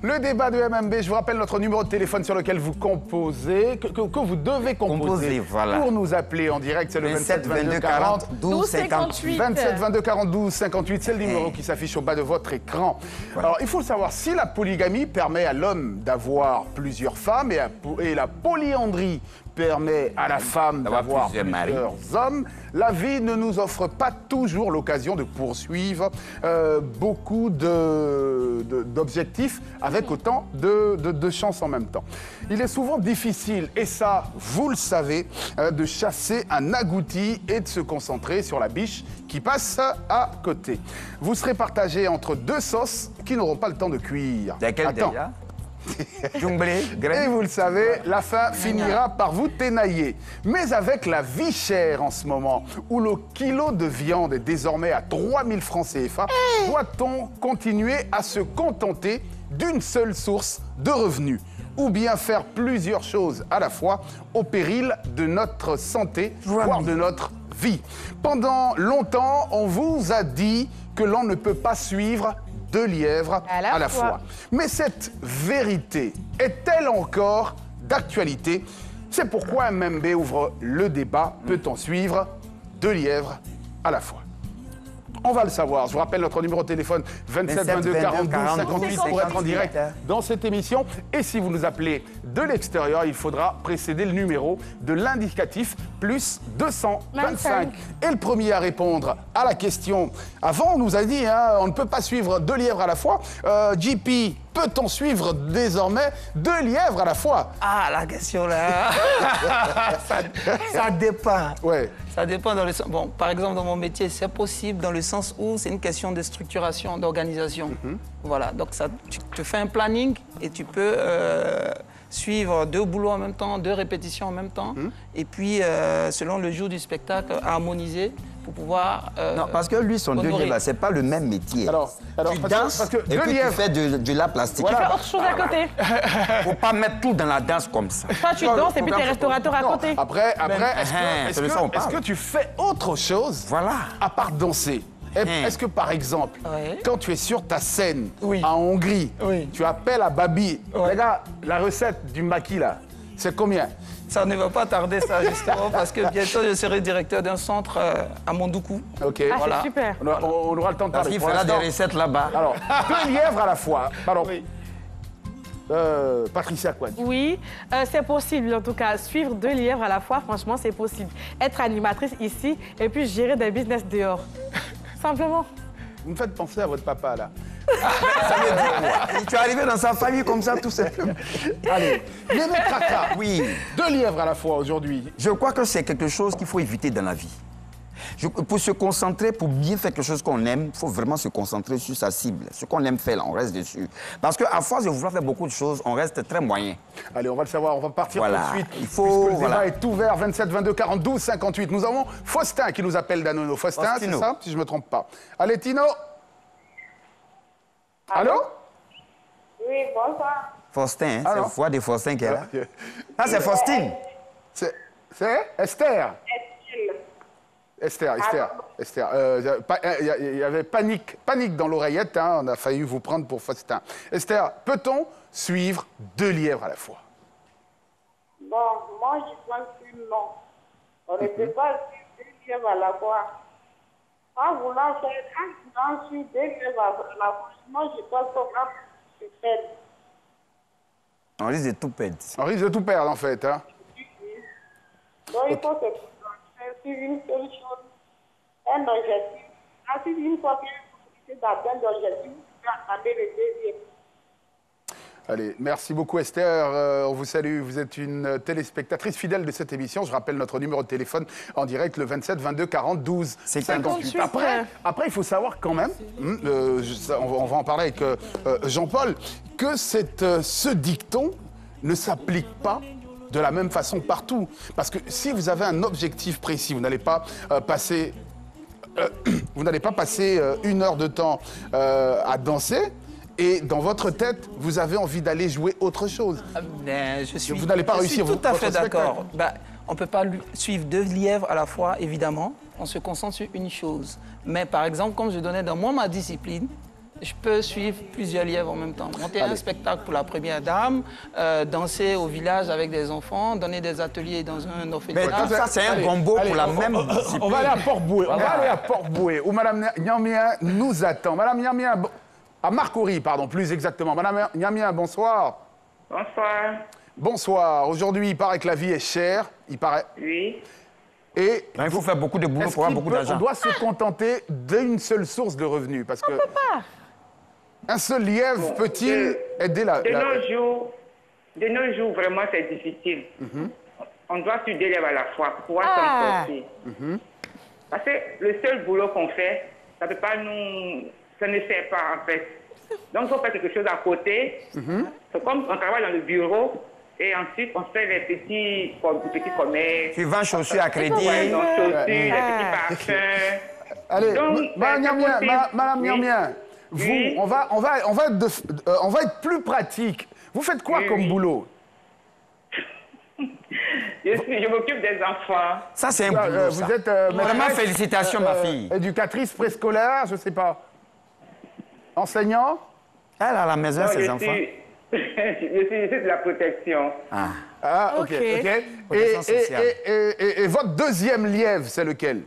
Le débat de MMB, je vous rappelle notre numéro de téléphone sur lequel vous composez, que vous devez composer voilà. pour nous appeler en direct. C'est le 27 22 40 12 58. 27 22 40 12 58, c'est le numéro qui s'affiche au bas de votre écran. Voilà. Alors, il faut le savoir, si la polygamie permet à l'homme d'avoir plusieurs femmes et la polyandrie permet à la femme d'avoir plusieurs hommes, la vie ne nous offre pas toujours l'occasion de poursuivre beaucoup d'objectifs avec autant de chances en même temps. Il est souvent difficile, et ça, vous le savez, de chasser un agouti et de se concentrer sur la biche qui passe à côté. Vous serez partagé entre deux sauces qui n'auront pas le temps de cuire. Laquelle déjà? Et vous le savez, la faim finira par vous ténailler. Mais avec la vie chère en ce moment, où le kilo de viande est désormais à 3000 francs CFA, doit-on continuer à se contenter d'une seule source de revenus? Ou bien faire plusieurs choses à la fois au péril de notre santé, voire de notre vie? Pendant longtemps, on vous a dit que l'on ne peut pas suivre deux lièvres à la fois. Mais cette vérité est-elle encore d'actualité? C'est pourquoi MMB ouvre le débat. Peut-on suivre deux lièvres à la fois? On va le savoir. Je vous rappelle notre numéro de téléphone 27 22 42 58 pour être en direct dans cette émission. Et si vous nous appelez de l'extérieur, il faudra précéder le numéro de l'indicatif plus 225. Et le premier à répondre à la question. Avant, on nous a dit, on ne peut pas suivre deux lièvres à la fois. JP, peut-on suivre désormais deux lièvres à la fois? Ah, la question là, ça dépend. Ouais. Ça dépend dans le sens. Bon, par exemple, dans mon métier, c'est possible dans le sens où c'est une question de structuration, d'organisation. Voilà, donc ça, tu te fais un planning et tu peux suivre deux boulots en même temps, deux répétitions en même temps. Et puis, selon le jour du spectacle, harmoniser pour pouvoir. Non, parce que lui, son deux lièvres, c'est pas le même métier. Alors tu danses parce que et puis tu fais de l'art plastique. Tu fais autre chose à côté. Faut pas mettre tout dans la danse comme ça. Toi, tu danses et puis t'es restaurateur à côté. Après, est-ce que tu fais autre chose à part danser? Est-ce que, par exemple, quand tu es sur ta scène en Hongrie, tu appelles à Babi, les gars, la recette du maki, là, c'est combien? Ça ne va pas tarder, ça, justement, parce que bientôt, je serai directeur d'un centre à Mondoukou. OK. Ah, voilà. C'est super. On aura le temps de parler. Parce qu'il fera des recettes là-bas. Alors, deux lièvres à la fois. Pardon. Patricia Kouad. Oui, c'est possible, en tout cas. Suivre deux lièvres à la fois, franchement, c'est possible. Être animatrice ici et puis gérer des business dehors. Simplement. Vous me faites penser à votre papa, là. Tu es arrivé dans sa famille comme ça, tout simplement. Allez, les Traka. Oui. Deux lièvres à la fois aujourd'hui. Je crois que c'est quelque chose qu'il faut éviter dans la vie. Pour se concentrer, pour bien faire quelque chose qu'on aime, il faut vraiment se concentrer sur sa cible. Ce qu'on aime faire, là, on reste dessus. Parce qu'à force de vouloir faire beaucoup de choses, on reste très moyen. Allez, on va le savoir, on va partir tout de suite. Il faut, le débat est ouvert, 27 22 40 12 58. Nous avons Faustin qui nous appelle d'Anono. Faustin, c'est ça, si je ne me trompe pas. Allez, Tino. Allô? Oui, bonsoir. Faustin, c'est la voix de Faustin qui est là. Ah, c'est Faustine. C'est Esther. Esther. Il y avait panique dans l'oreillette, on a failli vous prendre pour Faustin. Esther, peut-on suivre deux lièvres à la fois? Bon, moi je pense que non. On ne peut pas suivre deux lièvres à la fois. En voulant suivre deux lièvres à la fois, moi je pense qu'on va se perdre. On risque de tout perdre. On risque de tout perdre en fait. Donc il faut se concentrer sur une seule chose, un objectif. Ensuite, une fois que vous d'atteindre l'objectif, vous pouvez atteindre le deuxième. Allez, merci beaucoup Esther, on vous salue, vous êtes une téléspectatrice fidèle de cette émission. Je rappelle notre numéro de téléphone en direct, le 27 22 40 12 58. Après, il faut savoir quand même, on va en parler avec Jean-Paul, que ce dicton ne s'applique pas de la même façon partout. Parce que si vous avez un objectif précis, vous n'allez pas passer une heure de temps à danser. Et dans votre tête, vous avez envie d'aller jouer autre chose. Vous n'allez pas réussir. Je suis tout à fait d'accord. On ne peut pas suivre deux lièvres à la fois, évidemment. On se concentre sur une chose. Mais par exemple, comme je donnais dans ma discipline, Je peux suivre plusieurs lièvres en même temps. Monter un spectacle pour la première dame, danser au village avec des enfants, donner des ateliers dans un orphelinat. Mais ça, c'est un combo pour la même discipline. On va aller à Port-Boué. On va aller à Port-Boué, où Madame Niamien nous attend. Madame Niamien, à Marcory, pardon, plus exactement. Madame Niamien, bonsoir. Bonsoir. Bonsoir. Aujourd'hui, il paraît que la vie est chère. Il paraît. Oui. Et Ben, il faut faire beaucoup de boulot est-ce pour avoir qu'il beaucoup peut- d'argent. On doit se contenter d'une seule source de revenus. Parce que un seul lièvre peut-il aider la... De nos jours, vraiment, c'est difficile. On doit suivre 2 lièvres à la fois pour pouvoir s'en sortir. Parce que le seul boulot qu'on fait, ça peut pas nous... Ça ne sert pas, en fait. Donc, il faut faire quelque chose à côté. C'est comme on travaille dans le bureau et ensuite, on fait les petits commerces. Tu vends chaussures à crédit. Ouais, nos chaussures, les petits parfums. Allez, Donc, Madame c'est Niamien, possible. Madame Oui. Niamien, vous, Oui. on va être plus pratique. Vous faites quoi Oui, comme oui. boulot? Je m'occupe des enfants. Ça, c'est un boulot, ça. Vous êtes Vraiment, maîtresse, félicitations, ma fille. éducatrice préscolaire, je sais pas. Enseignant? Elle a à la maison, Non, ses je enfants. suis de la protection. Ah, ok. Ok. Protection sociale. Et votre deuxième lièvre, c'est lequel?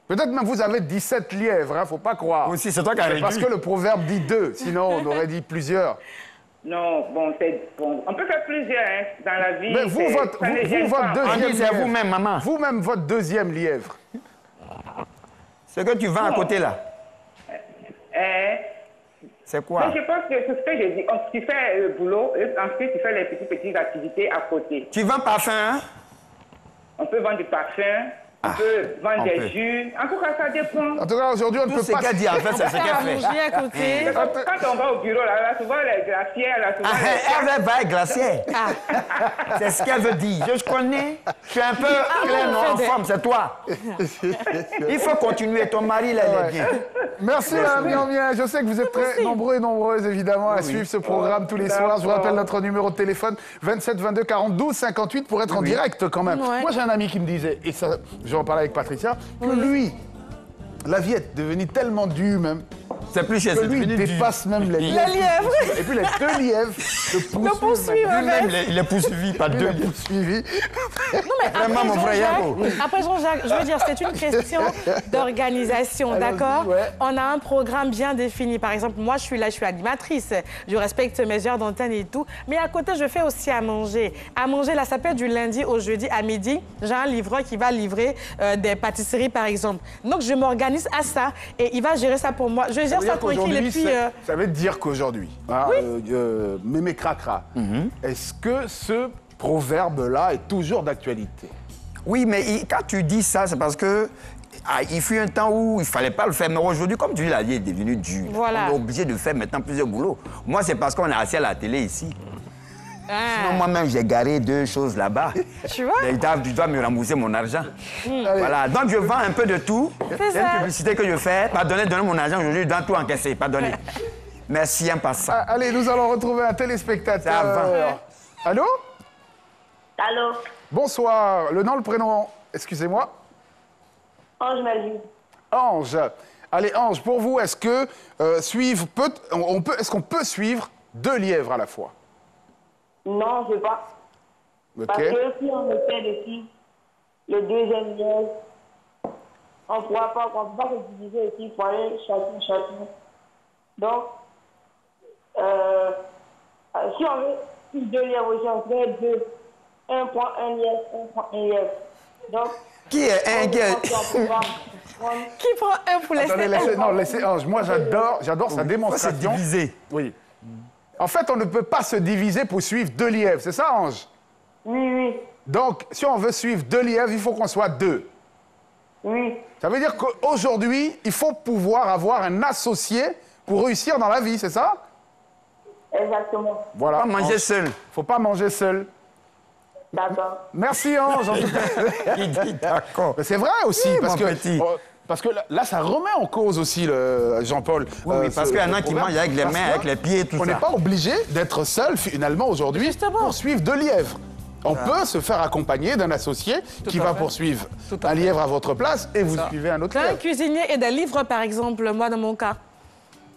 Peut-être même vous avez 17 lièvres, hein, faut pas croire. Aussi, c'est toi qui as réduit. Parce que le proverbe dit 2, sinon on aurait dit plusieurs. Non, bon, c'est bon. On peut faire plusieurs hein, dans la vie. Mais vous, c'est- votre, ça ne vous, gêne votre pas. On deuxième dit, c'est lièvre. vous-même, maman. Vous-même, votre deuxième lièvre. Ce que tu vends à côté, là, Hein? c'est quoi? Mais je pense que c'est ce que j'ai dit. Tu fais le boulot et ensuite tu fais les petites activités à côté. Tu vends parfum, hein? On peut vendre du parfum, on peut vendre on des peut. jus. En tout cas, ça dépend. En tout cas, aujourd'hui, on ne Tout peut ce pas... qu'elle dit, en fait, c'est ce Faire à qu'elle fait. manger à côté. Quand on va au bureau, là souvent les glacières, là, souvent Elle va être glacière. C'est ce qu'elle veut dire. Je connais. Tu es un peu plein en forme, c'est toi. Il faut continuer. Ton mari, là, il est bien. Merci, Madame Niamien. Je sais que vous êtes très nombreux et nombreuses, évidemment, à suivre ce programme tous les soirs. Je vous rappelle notre numéro de téléphone, 27 22 40 12 58, pour être en direct quand même. Ouais. Moi, j'ai un ami qui me disait, et ça, je vais en parler avec Patricia, que lui, la vie est devenue tellement dure même, C'est plus cher, que c'est lui, il devenu du... dépasse même les Les lièvres. Et puis les 2 lièvres le poursuivent. poursuivent, même. Lui-même, il est poursuivi par Il deux est lièvres. poursuivi. Vraiment, Après mon frère Yako. Après Jean-Jacques, je veux dire, c'est une question d'organisation, Allons-y, d'accord? ouais. On a un programme bien défini. Par exemple, moi, je suis là, je suis animatrice. Je respecte mes heures d'antenne et tout. Mais à côté, je fais aussi à manger. À manger, là, ça peut être du lundi au jeudi à midi. J'ai un livreur qui va livrer des pâtisseries, par exemple. Donc, je m'organise à ça et il va gérer ça pour moi. Je gère ça tranquille et qu'aujourd'hui, puis... ça veut dire qu'aujourd'hui, hein, mémé cracra, est-ce que ce proverbe-là est toujours d'actualité? Oui, mais quand tu dis ça, c'est parce que il fut un temps où il ne fallait pas le faire. Mais aujourd'hui, comme tu dis, la vie est devenue dure. Voilà. On est obligé de faire maintenant plusieurs boulots. Moi, c'est parce qu'on est assis à la télé ici. Sinon, moi-même, j'ai garé 2 choses là-bas. Tu vois? Et tu dois me rembourser mon argent. Voilà. Donc, je vends un peu de tout. C'est C'est ça. une publicité que je fais. Pardonnez, donnez mon argent. Aujourd'hui, je dois tout encaisser. Pardonnez. Merci, en passant. Allez, nous allons retrouver un téléspectateur. Ça va. Allô? Allô? Bonsoir. Le nom, le prénom, excusez-moi. Ange Magie. Ange. Allez, Ange, pour vous, est-ce que est-ce qu'on peut suivre 2 lièvres à la fois? Non, je ne sais pas. Ok. Parce que si on essaie de suivre le deuxième lièvre, on ne pourra pas, on peut pas se diviser ici, il faut aller chacun. Donc, si on veut suivre 2 lièvres aussi, on fait 2. Un prend un lièvre, un prend un lièvre. Donc, Qui est un qui est... Qui prend un pour laisser Attendez, laissez Ange. Moi, j'adore sa C'est démonstration. divisé. Oui. En fait, on ne peut pas se diviser pour suivre 2 lièvres, c'est ça, Ange? oui, Donc, si on veut suivre 2 lièvres, il faut qu'on soit 2. oui. Ça veut dire qu'aujourd'hui, il faut pouvoir avoir un associé pour réussir dans la vie, c'est ça? Exactement. Voilà. Pas manger seul. Faut pas manger seul. D'accord. Merci, Ange. En tout cas. Il dit d'accord. Mais c'est vrai aussi, Oui, parce mon que... petit. Parce que là, ça remet en cause aussi, Jean-Paul. Oui, parce qu'il y en a qui programme. mangent avec les Parce mains, que avec les pieds, tout on ça. n'est pas obligé d'être seul, finalement, aujourd'hui, Justement. pour suivre 2 lièvres. On peut se faire accompagner d'un associé qui va poursuivre un lièvre à votre place et vous suivez un autre J'ai un lièvre. cuisinier et des livres, par exemple, moi, dans mon cas.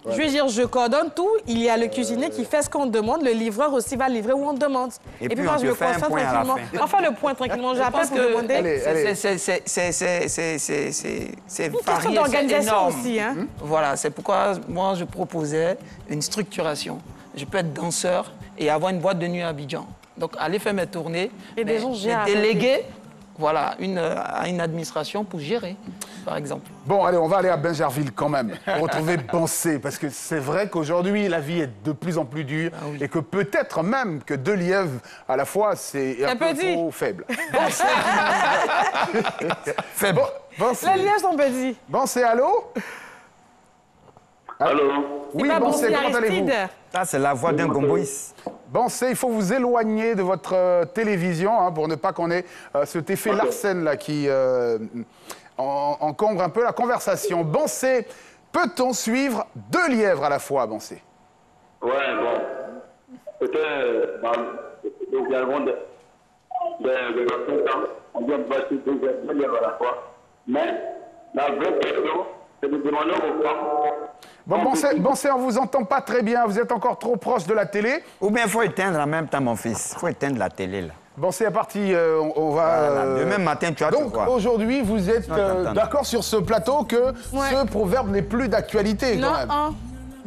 Je veux dire, je coordonne tout. Il y a le cuisinier qui fait ce qu'on demande. Le livreur aussi va livrer où on demande. Et puis, moi, on je te me fait un concentre point à la tranquillement. fin. Enfin, le point tranquillement. Je J'appelle pense pour que demander. c'est Une question varié, d'organisation c'est énorme. aussi, hein. Voilà, c'est pourquoi moi je proposais une structuration. Je peux être danseur et avoir une boîte de nuit à Abidjan. Donc aller faire mes tournées, Et des gens gèrent à déléguer voilà, à une administration pour gérer, par exemple. Bon, allez, on va aller à Bingerville quand même, pour retrouver Bansé, parce que c'est vrai qu'aujourd'hui, la vie est de plus en plus dure, et que peut-être même que 2 lièvres à la fois, c'est un peu petit. trop faible. Bansé, Faible. Bansé, Les lièvres sont petits. Bansé, allô? Allô? Oui, Pas Bansé, bon, comment allez-vous? Aristide. Ça, c'est la voix d'un gomboïs. Bansé, il faut vous éloigner de votre télévision, hein, pour ne pas qu'on ait cet effet Larsen là, qui encombre un peu la conversation. Bansé, peut-on suivre 2 lièvres à la fois, Bansé? Ouais, bon. Peut-être, également, des temps, on doit passer 2 lièvres à la fois. Mais la vraie question, c'est de demander aux femmes. Bon, Bansé, on vous entend pas très bien, vous êtes encore trop proche de la télé. Ou bien, il faut éteindre en même temps, mon fils. Il faut éteindre la télé, là. Bon, c'est parti, on va... Voilà. Demain matin, tu vas te Donc, voir. aujourd'hui, vous êtes d'accord sur ce plateau que ce proverbe n'est plus d'actualité, quand même. Non,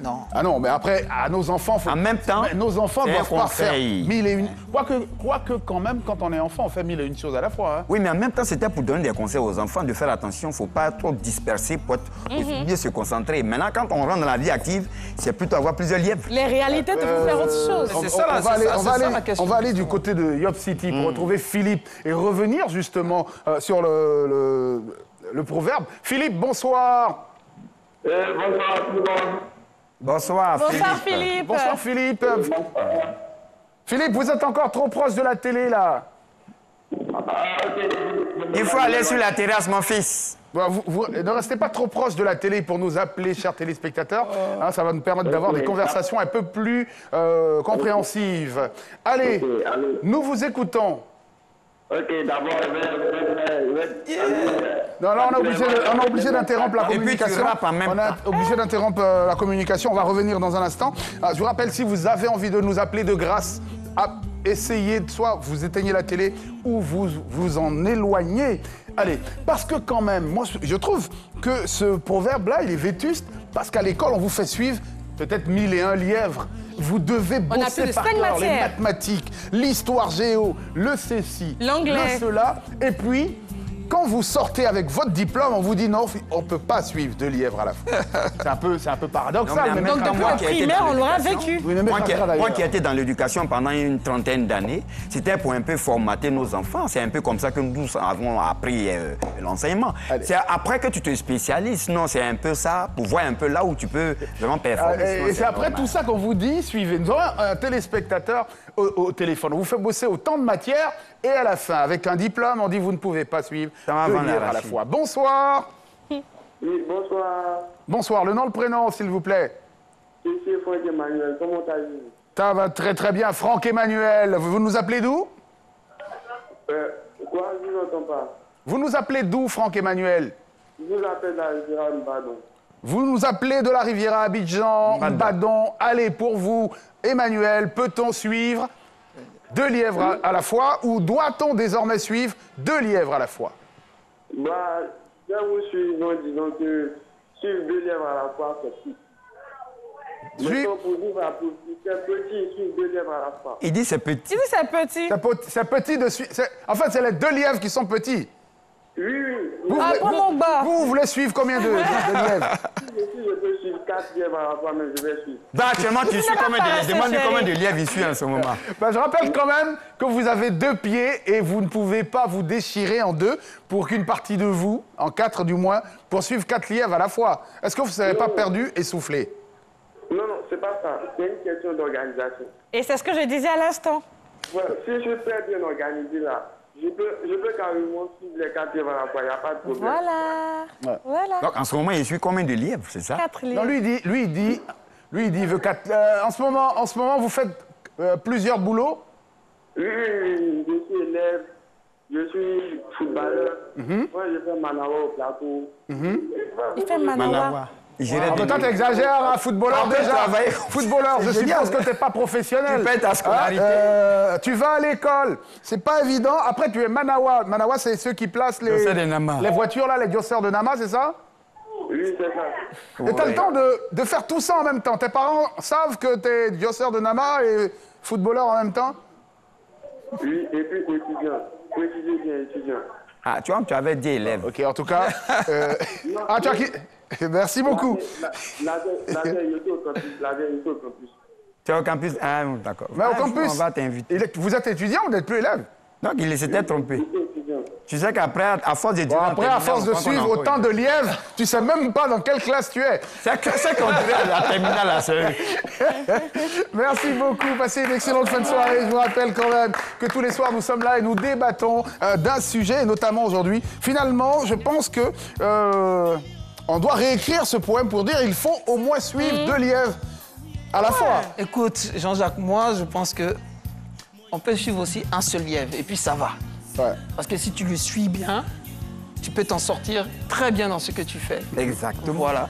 Non. Ah non, mais après, à nos enfants... En même temps, mais nos enfants c'est un doivent pas faire conseil. 1001... Quoique, quand même, quand on est enfant, on fait 1001 choses à la fois. Hein. Oui, mais en même temps, c'était pour donner des conseils aux enfants de faire attention. Il ne faut pas trop disperser pour bien se concentrer. Maintenant, quand on rentre dans la vie active, c'est plutôt avoir plusieurs lièvres. les réalités te font faire autre chose. C'est ça, la- va aller, c'est ça, on va c'est ça, aller- la question. on va aller du côté de Yop City pour retrouver Philippe et revenir justement sur le proverbe. Philippe, bonsoir. Bonsoir tout le monde. Bonsoir, Bonsoir, Philippe. Bonsoir Philippe. Philippe, vous êtes encore trop proche de la télé là. Il faut aller sur la terrasse, mon fils. Bon, vous ne restez pas trop proche de la télé pour nous appeler, chers téléspectateurs. Hein, ça va nous permettre d'avoir des conversations un peu plus compréhensives. Allez, nous vous écoutons. Ok, d'abord, Non, là, on est obligé d'interrompre la Et puis, tu communication. rappes en même On est obligé d'interrompre la communication. On va revenir dans un instant. Je vous rappelle, si vous avez envie de nous appeler de grâce, essayez de soit vous éteignez la télé ou vous vous en éloignez. Allez, parce que quand même, moi, je trouve que ce proverbe-là, il est vétuste parce qu'à l'école, on vous fait suivre peut-être 1001 lièvres. Vous devez a bosser plus de par 5 cœur les matières. mathématiques, l'histoire géo, le ceci, L'anglais. le cela, et puis quand vous sortez avec votre diplôme, on vous dit non, on ne peut pas suivre 2 lièvres à la fois. C'est un peu paradoxal. Non, mais en mais même même temps, quand Depuis moi le qui ai été primaire, dans on l'aura l'éducation, vécu. Vous n'aimez Moi pas qui, ça, d'ailleurs. moi qui ai été dans l'éducation pendant une trentaine d'années, c'était pour un peu formater nos enfants. C'est un peu comme ça que nous avons appris l'enseignement. Allez. C'est après que tu te spécialises. Non, c'est un peu ça, pour voir un peu là où tu peux vraiment performer. Sinon, Et c'est après normal. tout ça qu'on vous dit, suivez. Nous avons un téléspectateur au téléphone. On vous fait bosser autant de matières et à la fin, avec un diplôme, on dit vous ne pouvez pas suivre Ça va 2 vendre la lièvres à la Rachid. fois. Bonsoir. Oui, bonsoir. Bonsoir. Le nom, le prénom, s'il vous plaît. Je suis Franck Emmanuel. Comment allez-vous? Ça va très très bien. Franck Emmanuel, vous nous appelez d'où? Quoi? Je ne vous entends pas. Vous nous appelez d'où, Franck Emmanuel? Je vous appelle la Gérard Badon. Vous nous appelez de la Riviera Abidjan, Badon. Allez, pour vous, Emmanuel, peut-on suivre 2 lièvres à la fois ou doit-on désormais suivre 2 lièvres à la fois? Bah, là où je suis, disons que suivre 2 lièvres à la fois, c'est petit. Maintenant, pour dire, c'est petit, suivre 2 lièvres à la fois. Il dit c'est petit. Tu dis c'est petit. C'est petit de suivre. En fait, c'est les 2 lièvres qui sont petits. Oui, oui. Ah, pour mon bas. Vous voulez suivre combien de lièvres? Si je peux suivre 4 lièvres à la fois, mais je vais suivre. Bah, actuellement, tu suis n'as combien pas de assez, demande chérie. combien de lièvres il suit en ce moment. Ben, je rappelle quand même que vous avez 2 pieds et vous ne pouvez pas vous déchirer en 2 pour qu'une partie de vous, en 4 du moins, pour suivre 4 lièvres à la fois. Est-ce que vous ne serez pas perdu, essoufflé? Non, non, c'est pas ça. C'est une question d'organisation. Et c'est ce que je disais à l'instant. Voilà, si je suis très bien organisé là, je peux carrément suivre les 4 lièvres à la fois, il n'y a pas de problème. Voilà. Ouais. Voilà. Donc, en ce moment, il suit combien de lièvres, c'est ça? 4 Non, lièvres. lui, il dit, il veut 4. En ce moment, vous faites plusieurs boulots? Oui, oui, oui, je suis élève, je suis footballeur. Moi, je fais Manawa au plateau. Il fait Manawa. J'irai Toi, t'exagères, hein, footballeur Après, déjà. travailler. Footballeur, je C'est génial. suppose que t'es pas professionnel. Tu payes ta scolarité. Tu vas à l'école, c'est pas évident. Après, tu es Manawa. Manawa, c'est ceux qui placent Diocèse de Nama. les voitures, là, les diocères de Nama, c'est ça? Oui, c'est ça. Et t'as le temps de faire tout ça en même temps. Tes parents savent que t'es diocère de Nama et footballeur en même temps? Oui, et puis étudiant. Pour étudier bien, étudiant. Ah, tu vois, tu avais 10 élèves. Ok, en tout cas. Tu as qui... Merci beaucoup. La veille, j'étais au campus. La veille, j'étais au campus. Tu es au campus? Ah, d'accord. Mais au campus, On va t'inviter. vous êtes étudiant ou n'êtes plus élève? Donc, il s'était trompé. J'étais étudiant. Tu sais qu'après, à force de dire... Bon, après, à force de suivre autant de lièvres, tu sais même pas dans quelle classe tu es. C'est qu'on dirait à la terminale, la seule. Merci beaucoup. Passez une excellente fin de soirée. Je vous rappelle quand même que tous les soirs, nous sommes là et nous débattons d'un sujet, et notamment aujourd'hui. Finalement, je pense que on doit réécrire ce poème pour dire il faut au moins suivre 2 lièvres à la fois. Écoute, Jean-Jacques, moi, je pense que on peut suivre aussi un seul lièvre et puis ça va. Ouais. Parce que si tu le suis bien, tu peux t'en sortir très bien dans ce que tu fais. Exactement. Voilà.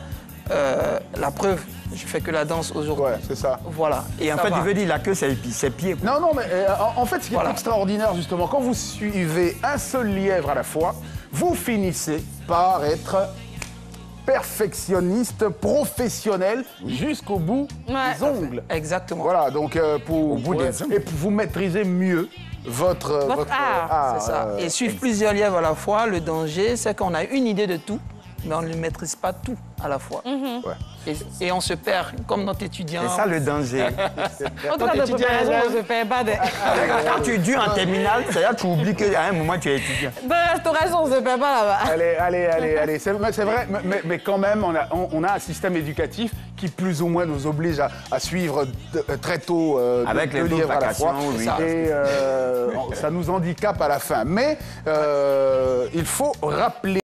La preuve, je fais que la danse aujourd'hui. Ouais, c'est ça. Voilà. Et en Ça fait, va. tu veux dire, il a que ses pieds. quoi. Non, non, mais en fait, ce qui est Voilà. extraordinaire, justement, quand vous suivez un seul lièvre à la fois, vous finissez par être perfectionniste, professionnel, jusqu'au bout des ongles. Exactement. Voilà, donc bout des ongles. et vous maîtrisez mieux votre art. C'est ça. Et suivre plusieurs lièvres à la fois, le danger, c'est qu'on a une idée de tout, mais on ne maîtrise pas tout à la fois. Ouais. Et on se perd, comme notre étudiant. C'est ça le danger. Autre de préparation, je ne fais pas de... Quand tu es dur en terminale, c'est-à-dire que tu oublies qu'à un moment, tu es étudiant. De restauration, on ne se fait pas là-bas. Allez. C'est vrai, mais quand même, on a un système éducatif qui plus ou moins nous oblige à suivre très tôt Avec les 2 lièvres à la fois. vacations, oui. Et ça nous handicape à la fin. Mais il faut rappeler